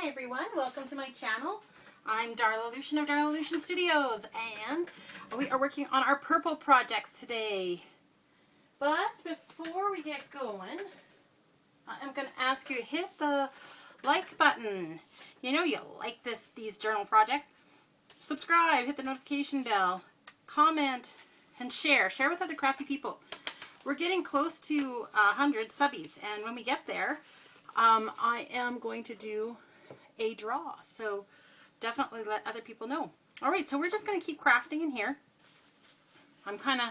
Hi everyone, welcome to my channel. I'm Darla Lucian of Darla Lucian Studios, and we are working on our purple projects today. But before we get going, I'm going to ask you to hit the like button. You know you like these journal projects. Subscribe, hit the notification bell, comment, and share. Share with other crafty people. We're getting close to 100 subbies, and when we get there, I am going to do a draw, so definitely let other people know. Alright, so we're just going to keep crafting in here. I'm kind of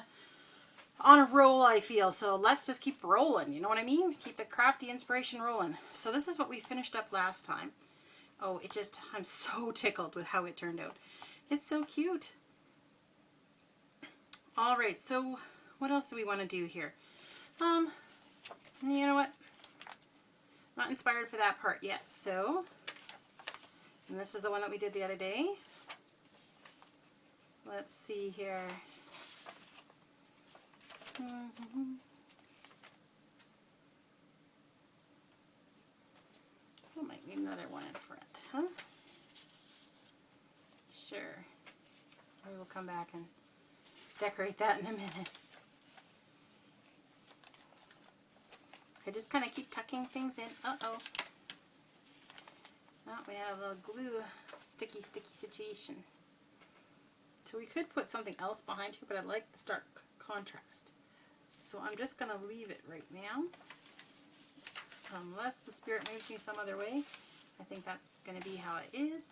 on a roll, I feel, so let's just keep rolling, you know what I mean? Keep the crafty inspiration rolling. So this is what we finished up last time. Oh, I'm so tickled with how it turned out. It's so cute. Alright, so what else do we want to do here? You know what? Not inspired for that part yet, so... And this is the one that we did the other day. Let's see here. Oh, might need another one in front, huh? Sure. We will come back and decorate that in a minute. I just kind of keep tucking things in. Uh-oh. Oh, we had a little glue sticky situation. So we could put something else behind here, but I like the stark contrast. So I'm just going to leave it right now. Unless the spirit moves me some other way. I think that's going to be how it is.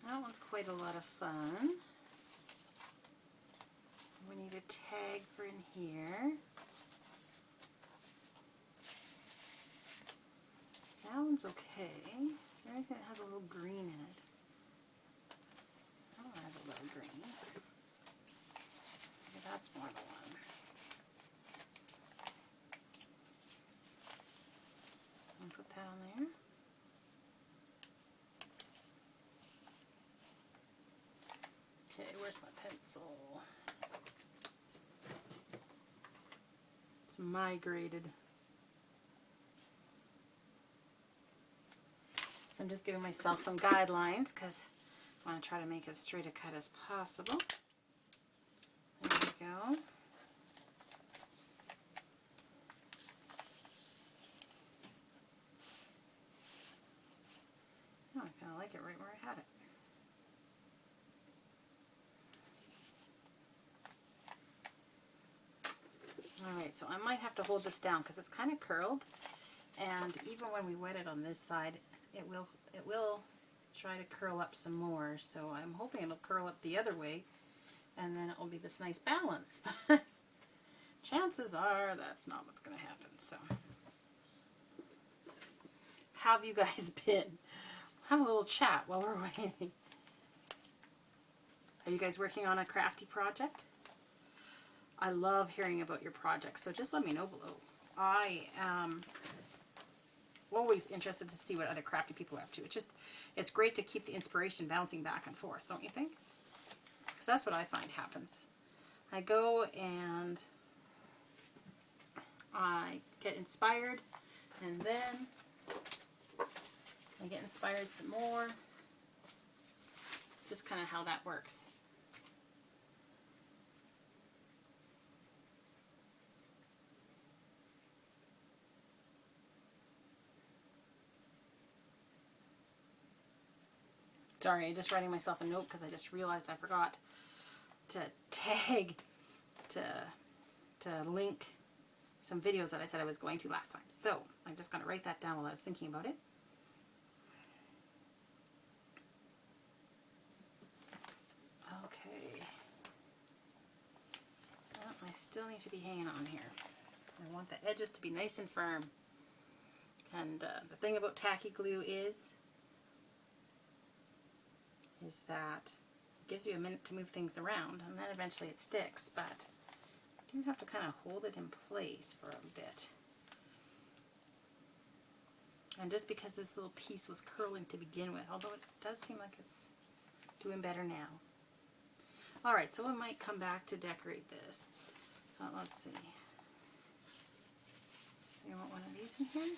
That one's quite a lot of fun. We need a tag for in here. That one's okay. Is there anything that has a little green in it? That one has a little green. Okay, that's more the one. I'll put that on there. Okay, where's my pencil? It's migrated. So I'm just giving myself some guidelines because I want to try to make as straight a cut as possible. There we go. Oh, I kind of like it right where I had it. Alright, so I might have to hold this down because it's kind of curled, and even when we wet it on this side, it will try to curl up some more, so I'm hoping it'll curl up the other way, and then it will be this nice balance, but chances are that's not what's going to happen, so. How have you guys been? Have a little chat while we're waiting. Are you guys working on a crafty project? I love hearing about your projects, so just let me know below. I am always interested to see what other crafty people are up to. It's great to keep the inspiration bouncing back and forth, don't you think? Because that's what I find happens. I go and I get inspired, and then I get inspired some more. Just kind of how that works. Sorry, I'm just writing myself a note because I just realized I forgot to tag, to link some videos that I said I was going to last time. So I'm just going to write that down while I was thinking about it. Okay. Well, I still need to be hanging on here. I want the edges to be nice and firm. And the thing about tacky glue is that it gives you a minute to move things around, and then eventually it sticks, but you do have to kind of hold it in place for a bit. And just because this little piece was curling to begin with, although it does seem like it's doing better now. Alright, so we might come back to decorate this. Let's see. You want one of these in here?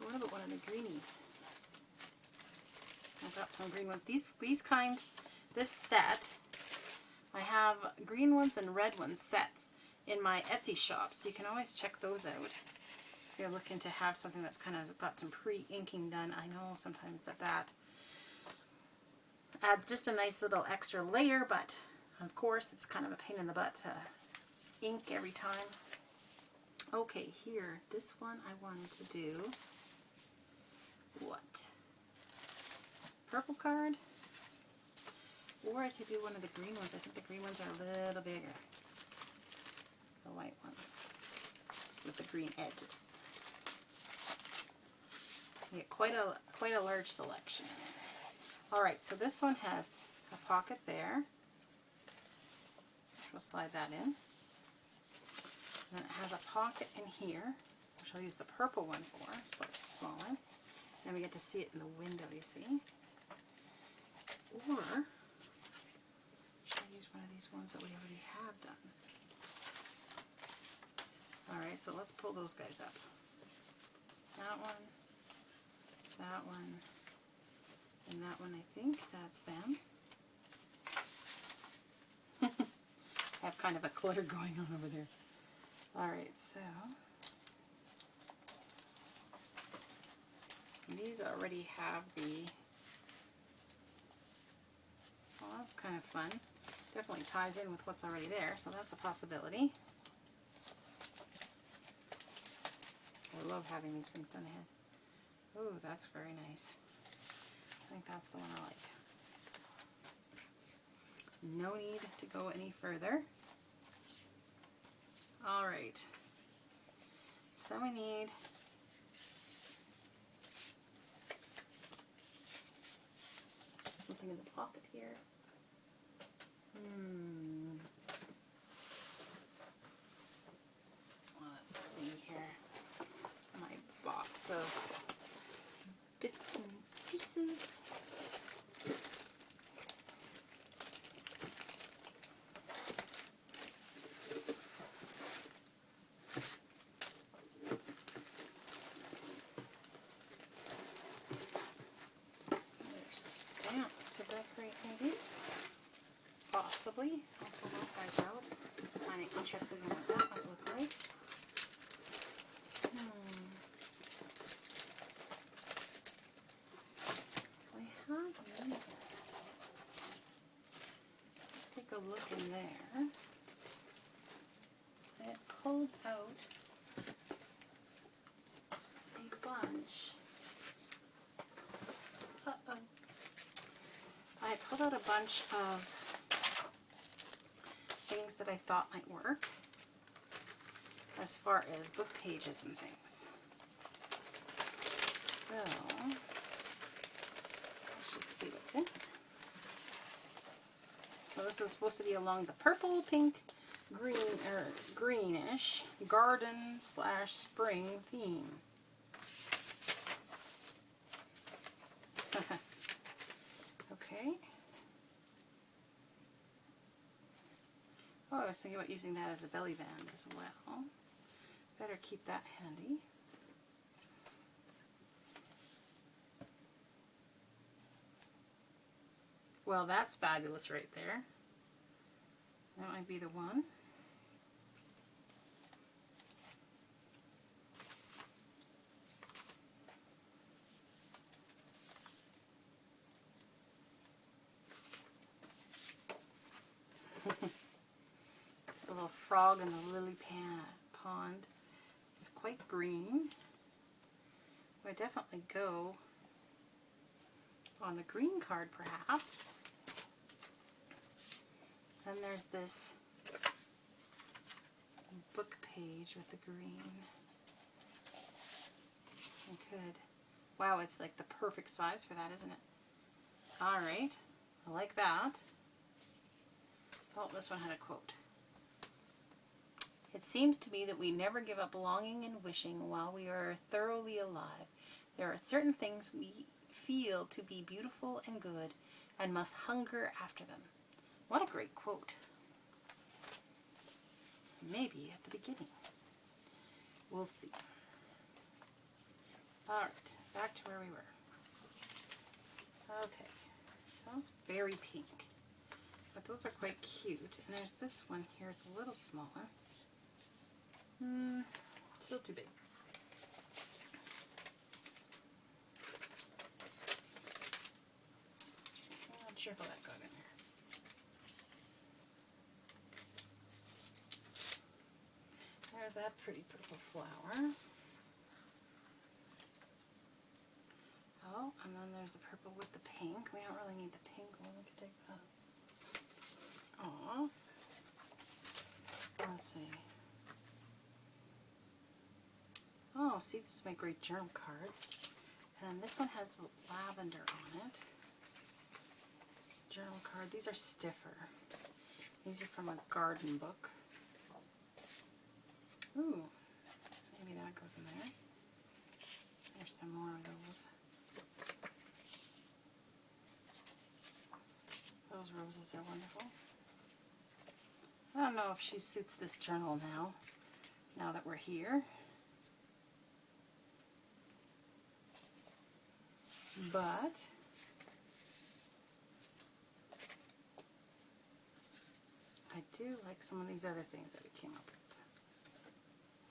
Or what about one of the greenies? I've got some green ones. These kind, this set, I have green ones and red ones sets in my Etsy shop, so you can always check those out. If you're looking to have something that's kind of got some pre-inking done, I know sometimes that adds just a nice little extra layer, but of course it's kind of a pain in the butt to ink every time. Okay, here, this one I wanted to do what? Purple card, or I could do one of the green ones. I think the green ones are a little bigger. The white ones with the green edges. You get quite a large selection. All right, so this one has a pocket there. We'll slide that in. And then it has a pocket in here, which I'll use the purple one for, slightly smaller. And we get to see it in the window, you see. Or should I use one of these ones that we already have done? Alright, so let's pull those guys up. That one, and that one, I think that's them. I have kind of a clutter going on over there. Alright, so these already have the, well, that's kind of fun. Definitely ties in with what's already there, so that's a possibility. I love having these things done ahead. Oh, that's very nice. I think that's the one I like. No need to go any further. Alright, so we need something in the pocket here. Let's see here. My box of bits and pieces. Maybe, possibly. I'll pull those guys out. I'm interested in what that might look like. I have these ones. Let's take a look in there. I had pulled out a bunch. I pulled out a bunch of things that I thought might work as far as book pages and things. So, let's just see what's in here. So this is supposed to be along the purple, pink, green, or greenish garden / spring theme. Okay. Oh, I was thinking about using that as a belly band as well. Better keep that handy. Well, that's fabulous right there. That might be the one. The little frog in the lily pond. It's quite green. I definitely go on the green card perhaps. Then there's this book page with the green. I could. Wow, it's like the perfect size for that, isn't it? Alright, I like that. Oh, this one had a quote. It seems to me that we never give up longing and wishing while we are thoroughly alive. There are certain things we feel to be beautiful and good and must hunger after them. What a great quote. Maybe at the beginning. We'll see. Alright, back to where we were. Okay, sounds very pink. But those are quite cute. And there's this one here, it's a little smaller. Still too big. I'm not sure how that got in there. There's that pretty purple flower. Oh, and then there's the purple with the pink. We don't really need the pink one. We could take that off. Let's see. Oh, see, this is my great journal cards. And this one has the lavender on it. Journal card. These are stiffer. These are from a garden book. Ooh, maybe that goes in there. There's some more of those. Those roses are wonderful. I don't know if she suits this journal now that we're here. But I do like some of these other things that we came up with.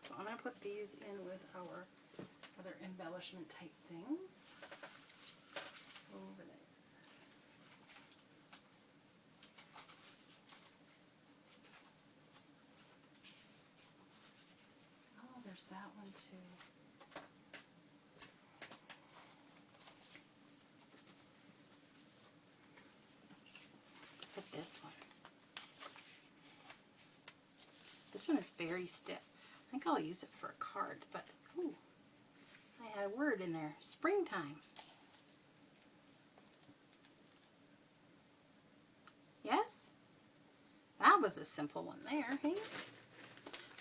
So I'm going to put these in with our other embellishment type things over there. Oh, there's that one too. Put this one. This one is very stiff. I think I'll use it for a card, but ooh, I had a word in there. Springtime. Yes? That was a simple one there, hey?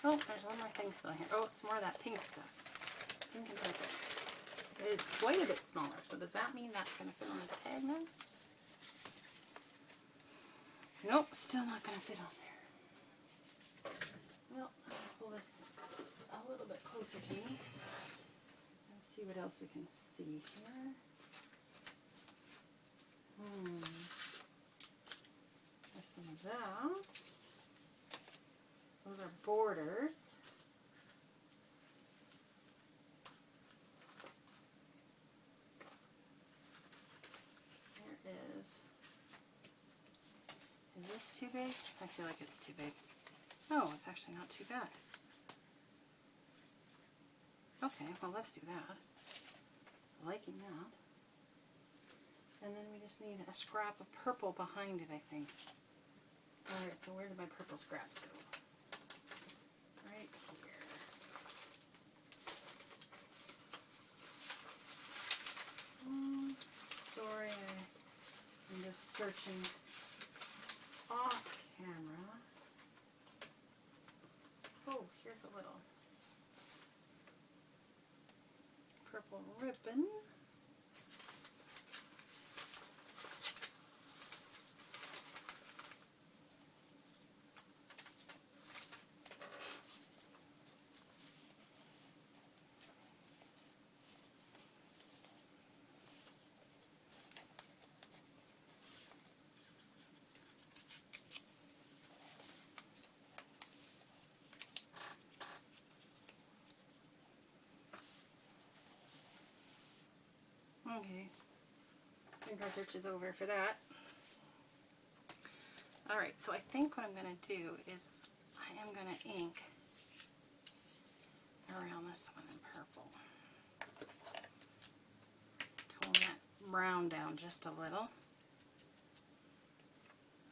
Oh, there's one more thing still here. Oh, it's more of that pink stuff. Pink and purple. It is quite a bit smaller, so does that mean that's going to fit on this tag now? Nope, still not going to fit on there. Well, I'm going to pull this a little bit closer to me and see what else we can see here. There's some of that. Those are borders. There is this too big? I feel like it's too big. Oh, it's actually not too bad. Okay, well let's do that. Liking that. And then we just need a scrap of purple behind it, I think. Alright, so where did my purple scraps go? Right here. Sorry, I'm just searching off camera. Oh, here's a little purple ribbon. Okay, I think our search is over for that. Alright, so I think what I'm going to do is I am going to ink around this one in purple. Tone that brown down just a little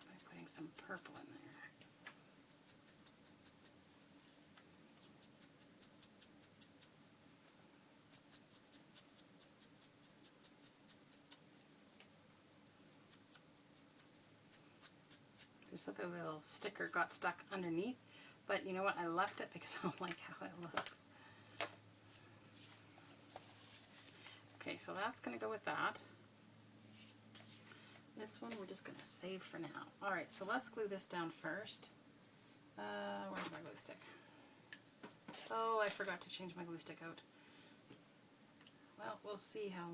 by putting some purple in there. This other little sticker got stuck underneath, But you know what? I left it because I don't like how it looks. Okay, so that's going to go with that. This one we're just going to save for now. Alright, so let's glue this down first. Where's my glue stick? Oh, I forgot to change my glue stick out. Well, we'll see how...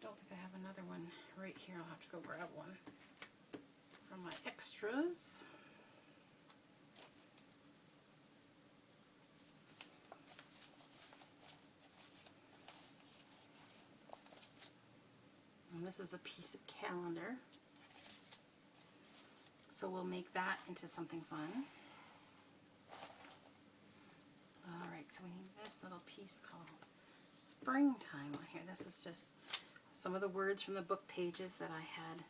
Don't think I have another one right here. I'll have to go grab one from my extras. And this is a piece of calendar. So we'll make that into something fun. Alright, so we need this little piece called Springtime on here. This is just some of the words from the book pages that I had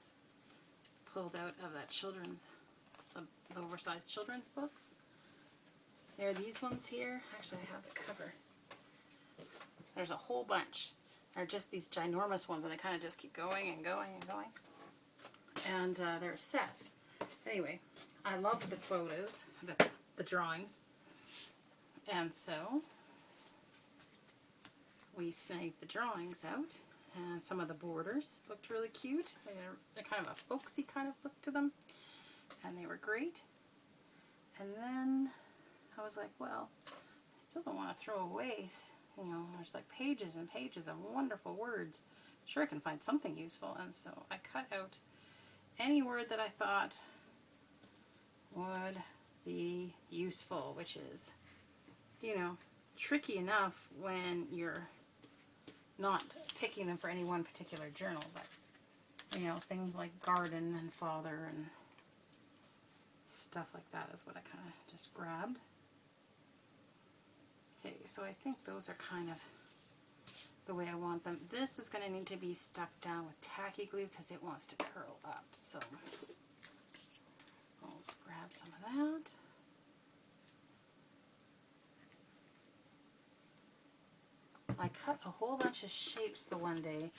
pulled out of that children's, the oversized children's books. There are these ones here. Actually, I have the cover. There's a whole bunch. They're just these ginormous ones, and they kind of just keep going and going and going. And they're a set. Anyway, I loved the photos, the drawings. And so we snagged the drawings out, and some of the borders looked really cute. They're kind of a folksy kind of look to them, and they were great. And then I was like, well, I still don't want to throw away, you know, there's like pages and pages of wonderful words. Sure, I can find something useful. And so I cut out any word that I thought would be useful, which is, you know, tricky enough when you're not picking them for any one particular journal, but, you know, things like garden and father and stuff like that is what I kind of just grabbed. Okay, so I think those are kind of the way I want them. This is going to need to be stuck down with tacky glue because it wants to curl up, so I'll just grab some of that. I cut a whole bunch of shapes the one day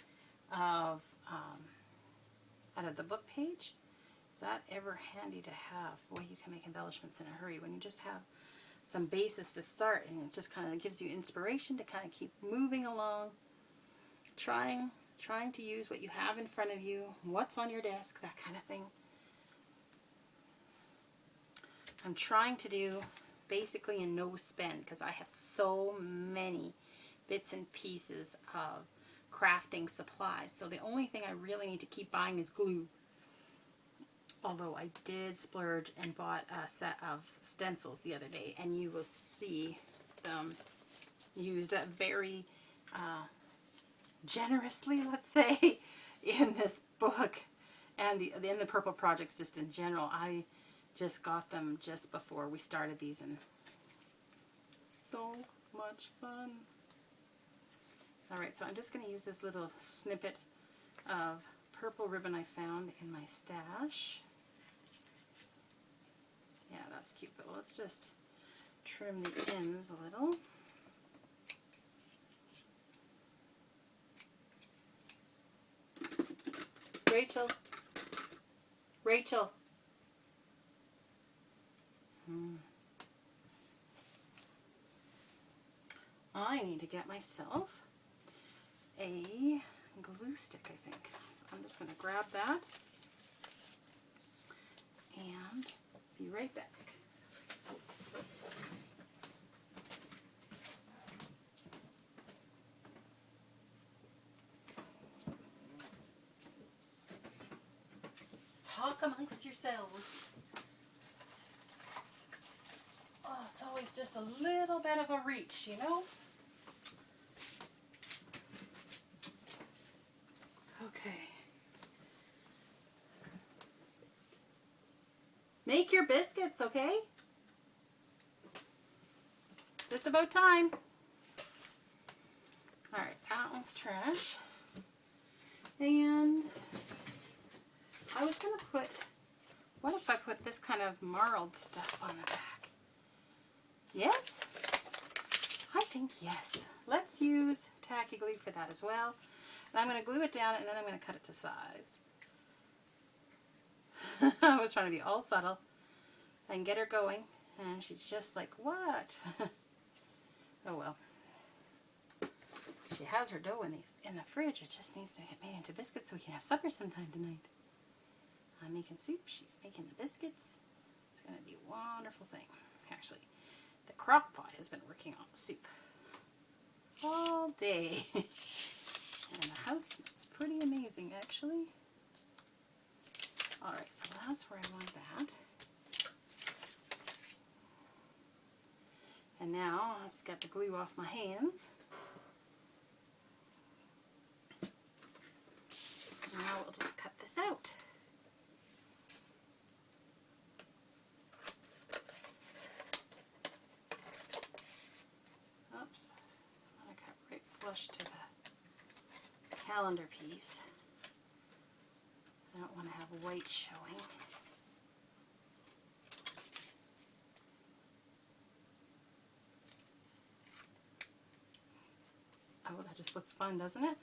of out of the book page. Is that ever handy to have? Boy, you can make embellishments in a hurry when you just have some basis to start, and it just kind of gives you inspiration to kind of keep moving along, trying to use what you have in front of you, what's on your desk, that kind of thing. I'm trying to do basically a no spend because I have so many bits and pieces of crafting supplies. So the only thing I really need to keep buying is glue. Although I did splurge and bought a set of stencils the other day, and you will see them used very generously, let's say, in this book and in the Purple Projects just in general. I just got them just before we started these, and so much fun. Alright, so I'm just going to use this little snippet of purple ribbon I found in my stash. Yeah, that's cute, but let's just trim the ends a little. Rachel. I need to get myself a glue stick, I think. So I'm just going to grab that and be right back. Talk amongst yourselves. Oh, it's always just a little bit of a reach, you know? Okay. Make your biscuits, okay? Just about time. Alright, that one's trash. And I was going to put, what if I put this kind of marled stuff on the back? Yes? I think yes. Let's use tacky glue for that as well. And I'm going to glue it down, and then I'm going to cut it to size. I was trying to be all subtle and get her going, And she's just like, what? Oh well. She has her dough in the fridge. It just needs to get made into biscuits so we can have supper sometime tonight. I'm making soup. She's making the biscuits. It's going to be a wonderful thing. Actually, the crock pot has been working on the soup all day. And the house smells pretty amazing, actually. Alright, so that's where I want that. And now I'll just get the glue off my hands. Now we'll just cut this out. Oops, I cut right flush to the calendar piece. I don't want to have white showing. Oh, that just looks fun, doesn't it?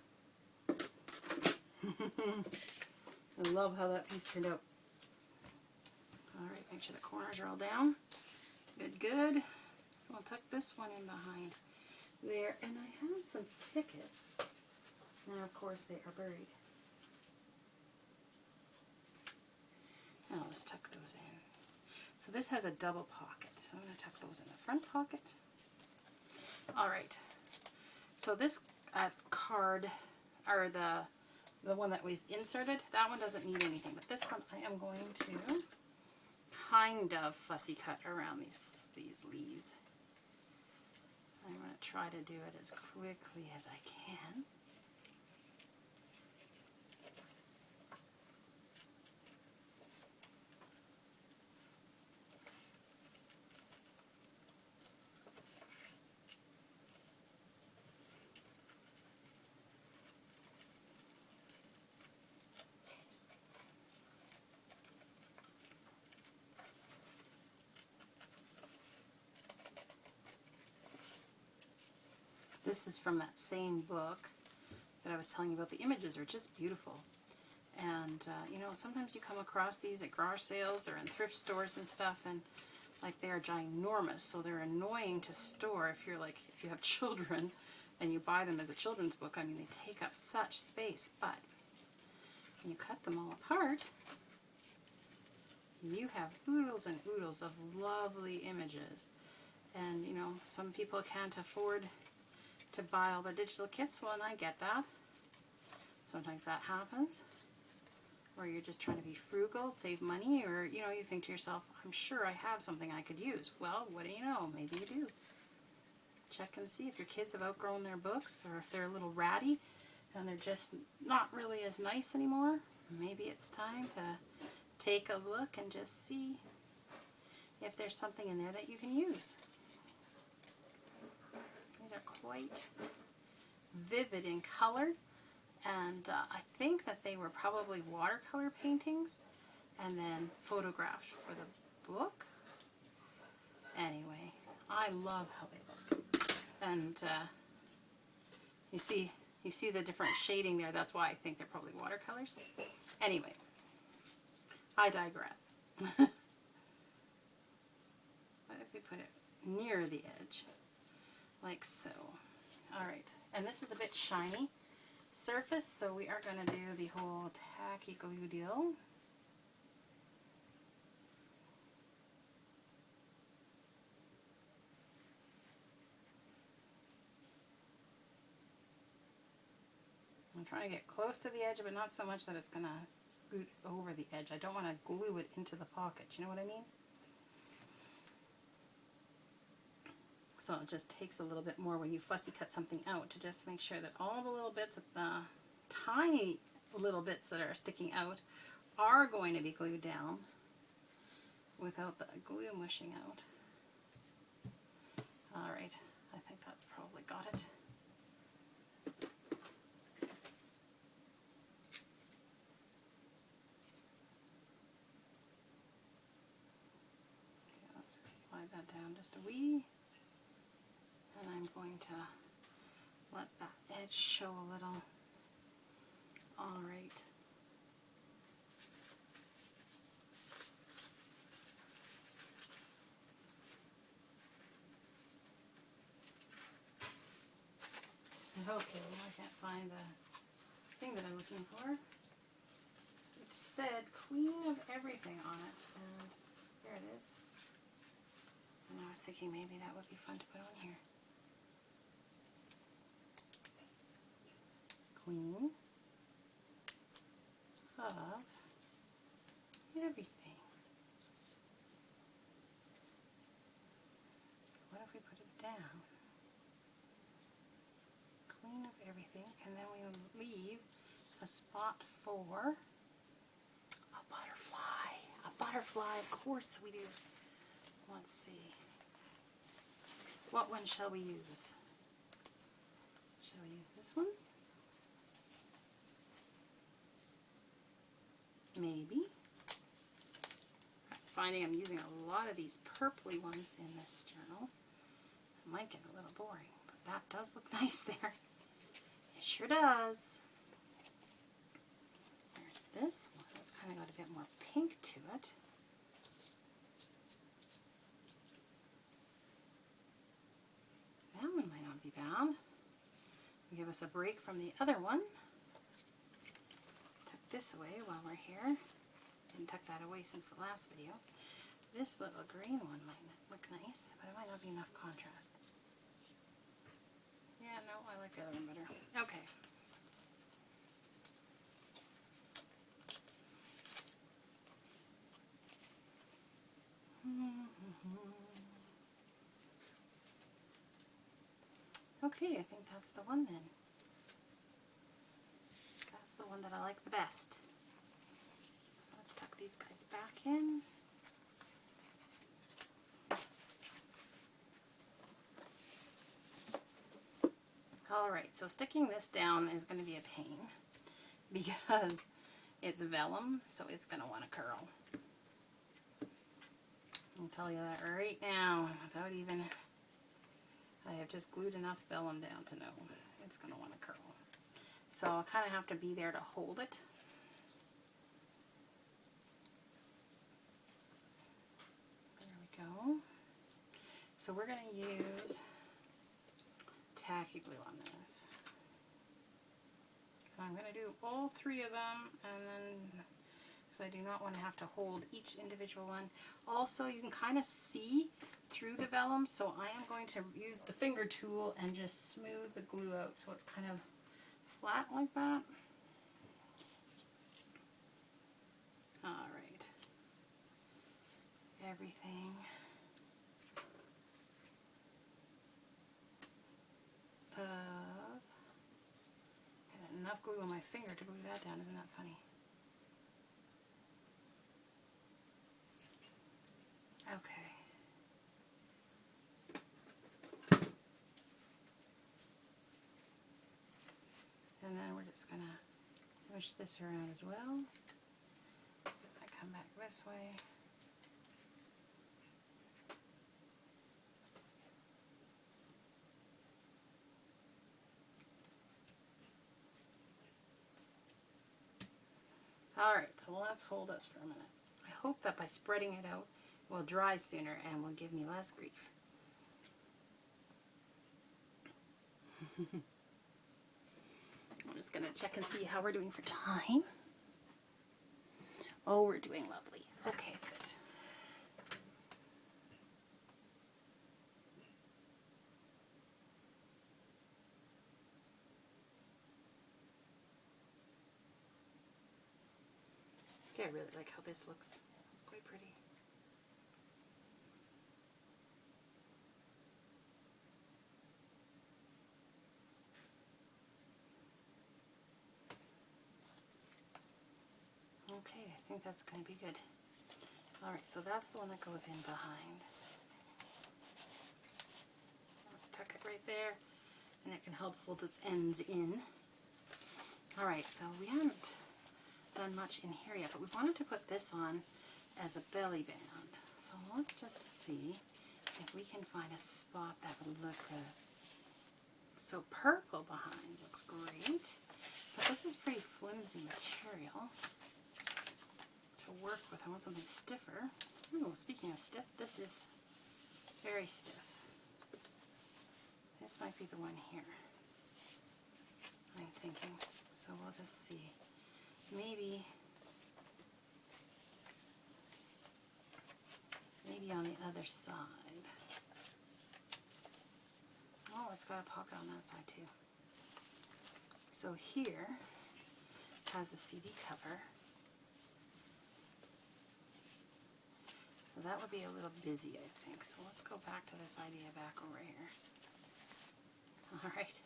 I love how that piece turned out. Alright, make sure the corners are all down. Good, good. I'll tuck this one in behind there. And I have some tickets. Now, of course, they are buried. And I'll just tuck those in. So this has a double pocket. So I'm going to tuck those in the front pocket. Alright. So this card, or the one that was inserted, that one doesn't need anything. But this one I am going to kind of fussy cut around these leaves. I'm going to try to do it as quickly as I can. This is from that same book that I was telling you about. The images are just beautiful. And, you know, sometimes you come across these at garage sales or in thrift stores and stuff, and like they are ginormous, so they're annoying to store if you're like, if you have children and you buy them as a children's book. I mean, they take up such space, but when you cut them all apart, you have oodles and oodles of lovely images. And, you know, some people can't afford to buy all the digital kits. Well, and I get that. Sometimes that happens. Or you're just trying to be frugal, save money, or, you know, you think to yourself, I'm sure I have something I could use. Well, what do you know? Maybe you do. Check and see if your kids have outgrown their books, or if they're a little ratty and they're just not really as nice anymore. Maybe it's time to take a look and just see if there's something in there that you can use. These are quite vivid in color, and I think that they were probably watercolor paintings and then photographed for the book. Anyway, I love how they look. And you see the different shading there. That's why I think they're probably watercolors. Anyway, I digress. What if we put it near the edge? Like so. Alright, and this is a bit shiny surface, so we are going to do the whole tacky glue deal. I'm trying to get close to the edge, but not so much that it's going to scoot over the edge. I don't want to glue it into the pocket, you know what I mean? So it just takes a little bit more when you fussy cut something out to just make sure that all the little bits, the tiny little bits that are sticking out, are going to be glued down without the glue mushing out. Alright, I think that's probably got it. Okay, let's just slide that down just a wee. And I'm going to let that edge show a little. Alright. Okay, now I can't find the thing that I'm looking for. It said Queen of Everything on it, and here it is. And I was thinking maybe that would be fun to put on here. Queen of Everything. What if we put it down? Queen of Everything, and then we leave a spot for a butterfly. A butterfly, of course we do. Let's see. What one shall we use? Shall we use this one? Maybe. I'm finding I'm using a lot of these purpley ones in this journal. It might get a little boring, but that does look nice there. It sure does. There's this one. It's kind of got a bit more pink to it. That one might not be bad. Give us a break from the other one. Tuck this away while we're here. Didn't tuck that away since the last video. This little green one might look nice, but it might not be enough contrast. Yeah, no, I like the other one better. Okay. Okay, I think that's the one then. That's the one that I like the best. Let's tuck these guys back in. Alright, so sticking this down is going to be a pain because it's vellum, so it's going to want to curl. I'll tell you that right now, without even, I have just glued enough vellum down to know it's going to want to curl. So I kind of have to be there to hold it. There we go. So we're going to use tacky glue on this. I'm going to do all three of them, and then because I do not want to have to hold each individual one. Also, you can kind of see through the vellum, so I am going to use the finger tool and just smooth the glue out so it's kind of flat like that. Alright. Everything. Got enough glue on my finger to glue that down, isn't that funny? Okay. And then we're just going to push this around as well. I come back this way. Alright, so let's hold this for a minute. I hope that by spreading it out, it will dry sooner and will give me less grief. I'm just going to check and see how we're doing for time. Oh, we're doing lovely. Okay, good. Okay, I really like how this looks. It's quite pretty. Okay, I think that's going to be good. Alright, so that's the one that goes in behind. Tuck it right there, and it can help hold its ends in. Alright, so we haven't done much in here yet, but we wanted to put this on as a belly band. So let's just see if we can find a spot that would look good. So purple behind looks great, but this is pretty flimsy material to work with. I want something stiffer. Oh, speaking of stiff, this is very stiff. This might be the one here. thinking. So we'll just see. Maybe on the other side. Oh, it's got a pocket on that side too. So here has the CD cover. So that would be a little busy, I think. So let's go back to this idea back over here. All right.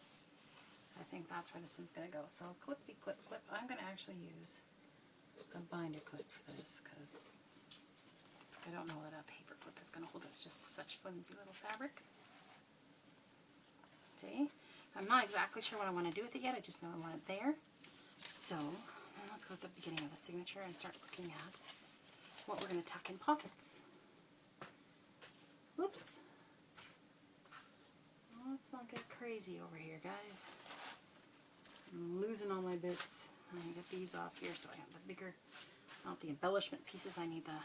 I think that's where this one's going to go. So clippy clip clip. I'm going to actually use a binder clip for this because I don't know that a paper clip is going to hold. It's just such flimsy little fabric. Okay. I'm not exactly sure what I want to do with it yet. I just know I want it there. So let's go at the beginning of the signature and start looking at what we're going to tuck in pockets. Whoops. Let's not get crazy over here, guys. I'm losing all my bits. I'm going to get these off here so I have the bigger, not the embellishment pieces. I need the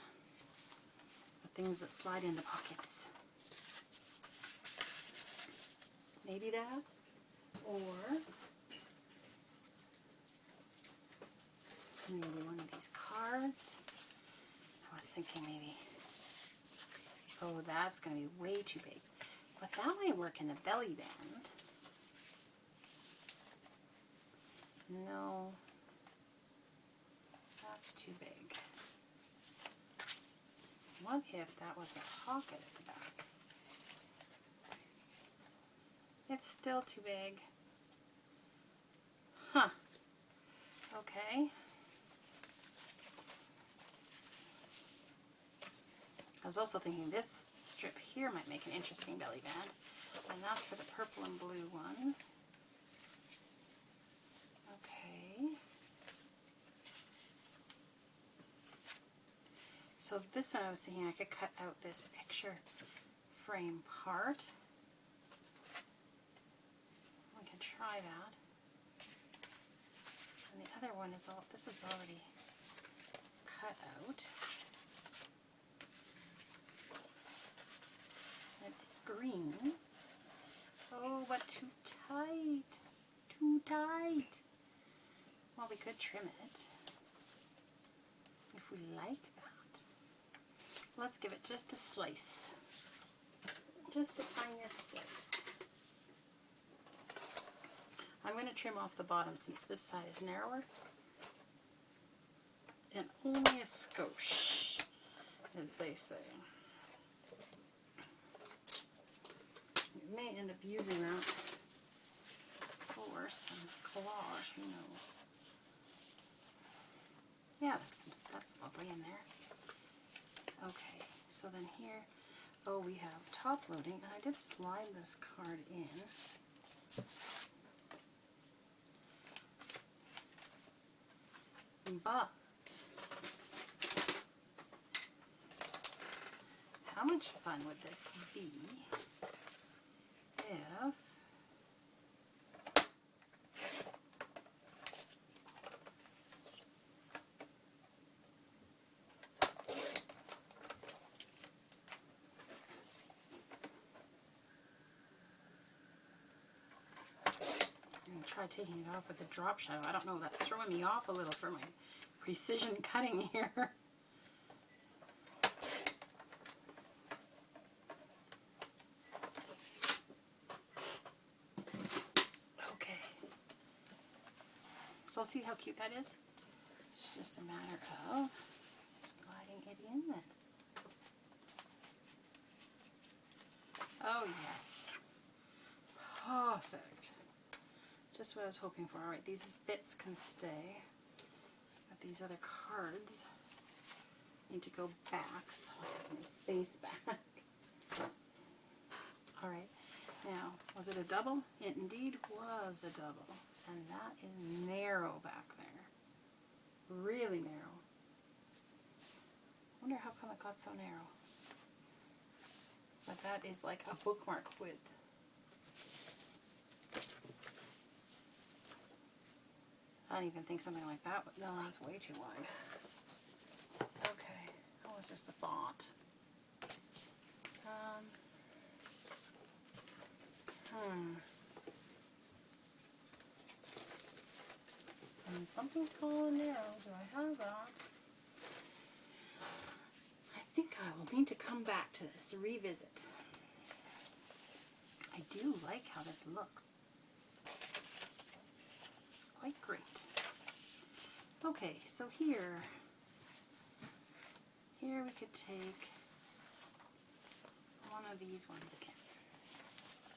things that slide into pockets. Maybe that. Or maybe one of these cards. I was thinking maybe, oh, that's going to be way too big. But that might work in the belly band. No, that's too big. What if that was the pocket at the back? It's still too big. Huh. Okay. I was also thinking this strip here might make an interesting belly band, and that's for the purple and blue one. Okay. So this one I was thinking I could cut out this picture frame part. We can try that. And the other one is this is already cut out. It's green. Oh, but too tight. Too tight. Well, we could trim it if we like that. Let's give it just a slice. Just the tiniest slice. I'm going to trim off the bottom since this side is narrower. And only a skosh, as they say. We may end up using that for some collage, who knows. Yeah, that's lovely in there. Okay, so then here, oh, we have top loading, and I did slide this card in. But how much fun would this be if try taking it off with a drop shadow. I don't know, that's throwing me off a little for my precision cutting here. Okay. So see how cute that is? It's just a matter of sliding it in then. Oh yes. Perfect. Just what I was hoping for. Alright, these bits can stay. But these other cards need to go back so I have my space back. Alright, now, was it a double? It indeed was a double. And that is narrow back there. Really narrow. Wonder how come it got so narrow. But that is like a bookmark width. I don't even think something like that, but no, that's way too wide. Okay, that was just a thought. something tall and narrow. Do I have that? I think I will need to come back to this, revisit. I do like how this looks. It's quite great. Okay, so here we could take one of these ones again.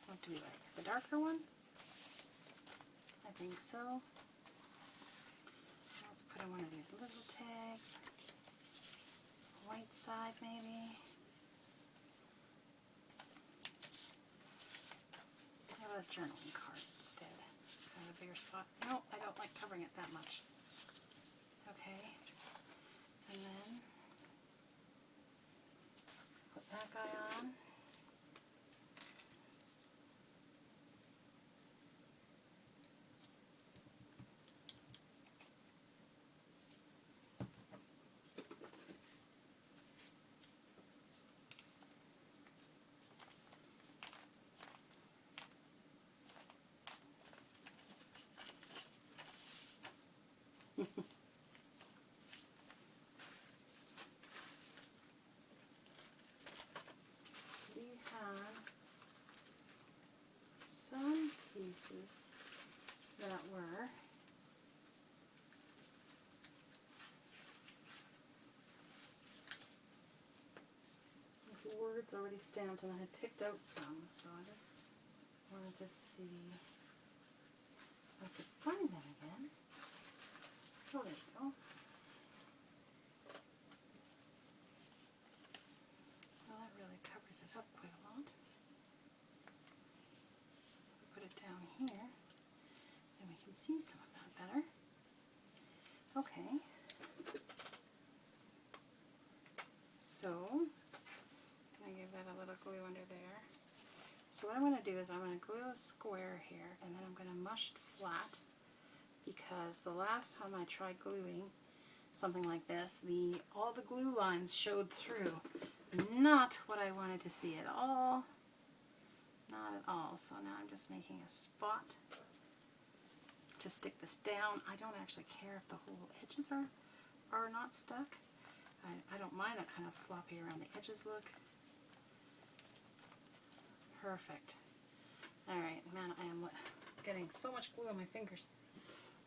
What do we like? The darker one? I think so. Let's put in one of these little tags. White side maybe. How about a journaling card instead? Kind of a bigger spot. No, I don't like covering it that much. Okay. And then put that guy on. We have some pieces that were with words already stamped, and I had picked out some, so I just wanted to see if I could find them again. Oh, there we go. Well, that really covers it up quite a lot. Put it down here, and we can see some of that better. Okay. So, I'm going to give that a little glue under there. So what I'm going to do is I'm going to glue a square here, and then I'm going to mush it flat, because the last time I tried gluing something like this, all the glue lines showed through. Not what I wanted to see at all. Not at all. So now I'm just making a spot to stick this down. I don't actually care if the whole edges are not stuck. I don't mind that kind of floppy around the edges look. Perfect. Alright, man, I am getting so much glue on my fingers.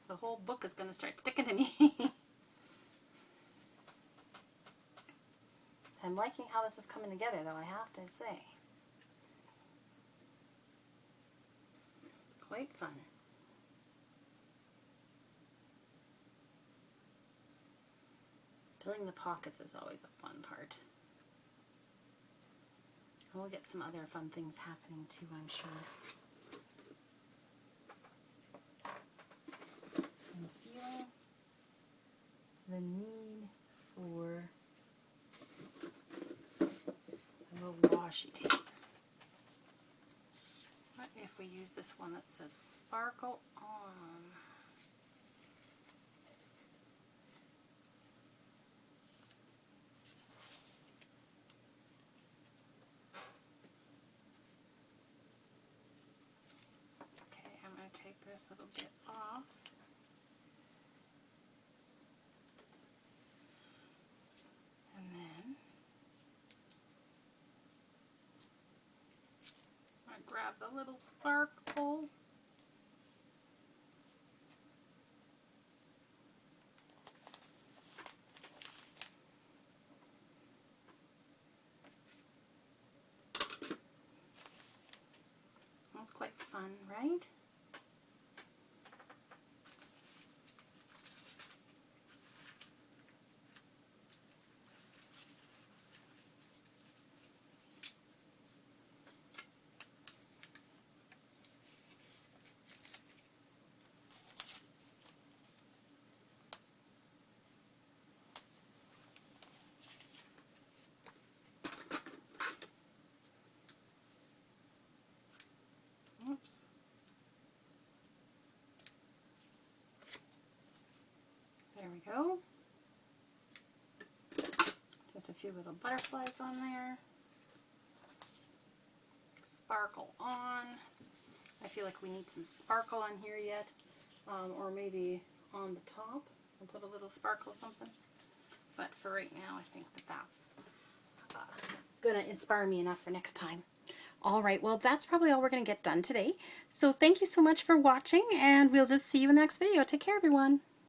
The whole book is going to start sticking to me. I'm liking how this is coming together, though, I have to say. Quite fun. Filling the pockets is always a fun part. And we'll get some other fun things happening too, I'm sure. I'm feeling the need for a little washi tape. What if we use this one that says Sparkle On? Okay, I'm going to take this little bit off. And then I grab the little sparkle. That's quite fun, right? Oops. There we go. Just a few little butterflies on there. Sparkle On. I feel like we need some sparkle on here yet. Or maybe on the top and put a little sparkle something. But for right now, I think that that's going to inspire me enough for next time. All right, well, that's probably all we're going to get done today. So thank you so much for watching, and we'll just see you in the next video. Take care, everyone.